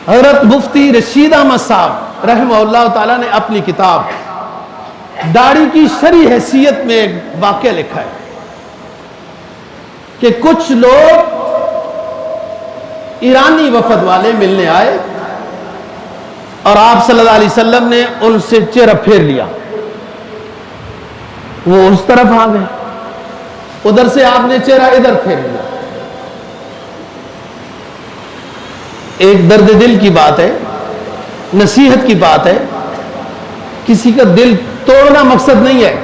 حضرت مفتی رشید احمد صاحب رحمہ اللہ تعالیٰ نے اپنی کتاب داڑھی کی شرعی حیثیت میں ایک واقعہ لکھا ہے کہ کچھ لوگ ایرانی وفد والے ملنے آئے اور آپ صلی اللہ علیہ وسلم نے ان سے چہرہ پھیر لیا. وہ اس طرف آ گئے, ادھر سے آپ نے چہرہ ادھر پھیر لیا. ایک درد دل کی بات ہے, نصیحت کی بات ہے. کسی کا دل توڑنا مقصد نہیں ہے,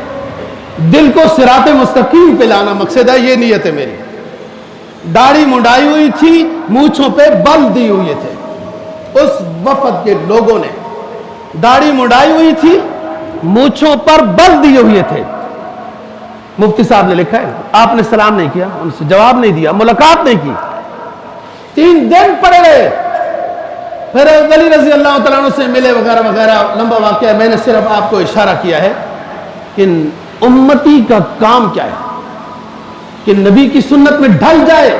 دل کو صراط مستقیم پہ لانا مقصد ہے. یہ نیت ہے میری. داڑھی منڈائی ہوئی تھی, مونچھوں پہ بل دی ہوئے تھے. اس وفد کے لوگوں نے داڑھی منڈائی ہوئی تھی, مونچھوں پر بل دیے ہوئے تھے. مفتی صاحب نے لکھا ہے, آپ نے سلام نہیں کیا, ان سے جواب نہیں دیا, ملاقات نہیں کی. 3 دن پڑے رہے. پھر علی رضی اللہ تعالیٰ عنہ سے ملے وغیرہ وغیرہ, لمبا واقعہ. میں نے صرف آپ کو اشارہ کیا ہے کہ امتی کا کام کیا ہے کہ نبی کی سنت میں ڈھل جائے,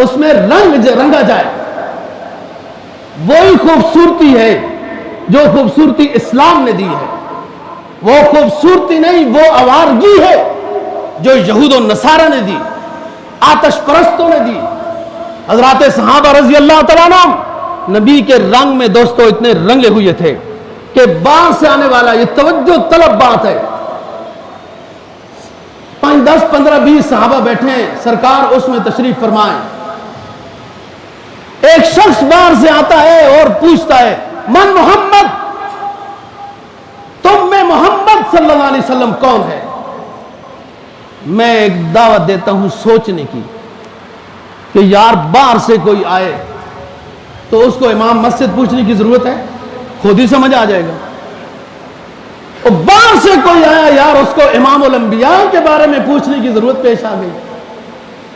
اس میں رنگا جائے. وہی خوبصورتی ہے جو خوبصورتی اسلام نے دی ہے. وہ خوبصورتی نہیں, وہ آوارگی ہے جو یہود و نصارہ نے دی, آتش پرستوں نے دی. حضرات صحابہ رضی اللہ تعالیٰ عنہ نبی کے رنگ میں دوستو اتنے رنگے ہوئے تھے کہ باہر سے آنے والا, یہ توجہ طلب بات ہے. 5, 10, 15, 20 صحابہ بیٹھے ہیں, سرکار اس میں تشریف فرمائیں. ایک شخص باہر سے آتا ہے اور پوچھتا ہے, من محمد, تم میں محمد صلی اللہ علیہ وسلم کون ہے؟ میں ایک دعوت دیتا ہوں سوچنے کی کہ یار باہر سے کوئی آئے تو اس کو امام مسجد پوچھنے کی ضرورت ہے, خود ہی سمجھ آ جائے گا. اور باہر سے کوئی آیا یار, اس کو امام الانبیاء کے بارے میں پوچھنے کی ضرورت پیش آ گئی.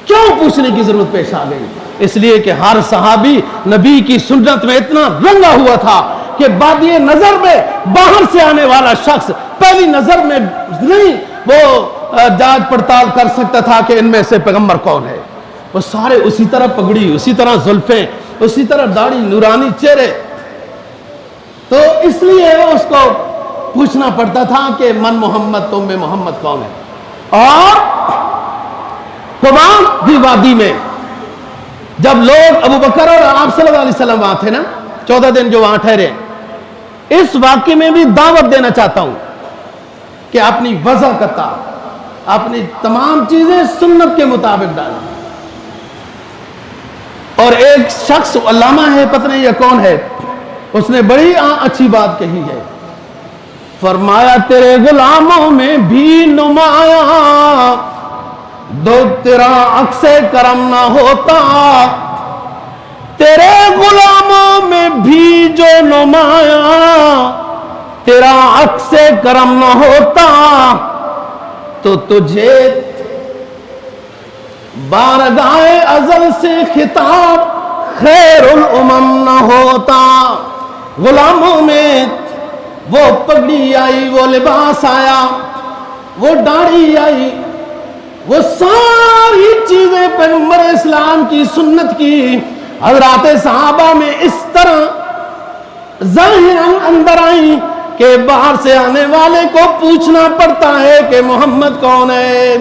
کیوں پوچھنے کی ضرورت پیش آ گئی؟ اس لیے کہ ہر صحابی نبی کی سنت میں اتنا رنگا ہوا تھا کہ بادی نظر میں باہر سے آنے والا شخص پہلی نظر میں نہیں وہ جانچ پڑتال کر سکتا تھا کہ ان میں سے پیغمبر کون ہے. وہ سارے اسی طرح پگڑی, اسی طرح زلفیں, اسی طرح داڑھی, نورانی چہرے. تو اس لیے اس کو پوچھنا پڑتا تھا کہ من محمد, تم میں محمد کون ہے. اور قبا کی وادی میں جب لوگ ابو بکر اور آپ صلی اللہ علیہ وسلم وہاں تھے نا, 14 دن جو وہاں ٹھہرے, اس واقعے میں بھی دعوت دینا چاہتا ہوں کہ اپنی وضع کرتا, اپنی تمام چیزیں سنت کے مطابق ڈالیں. اور ایک شخص علامہ ہے, پتہ نہیں یہ کون ہے, اس نے بڑی اچھی بات کہی ہے. فرمایا تیرے غلاموں میں بھی نمایاں دو تیرا عکس کرم نہ ہوتا, تیرے غلاموں میں بھی جو نمایاں تیرا عکس کرم نہ ہوتا, تو تجھے بارگاہ ازل سے خطاب خیر الامم نہ ہوتا. غلاموں میں وہ پگڑی آئی, وہ لباس آیا, وہ داڑھی آئی, وہ ساری چیزیں پیغمبر اسلام کی سنت کی حضرات صحابہ میں اس طرح ظاہراً اندر آئیں کہ باہر سے آنے والے کو پوچھنا پڑتا ہے کہ محمد کون ہے.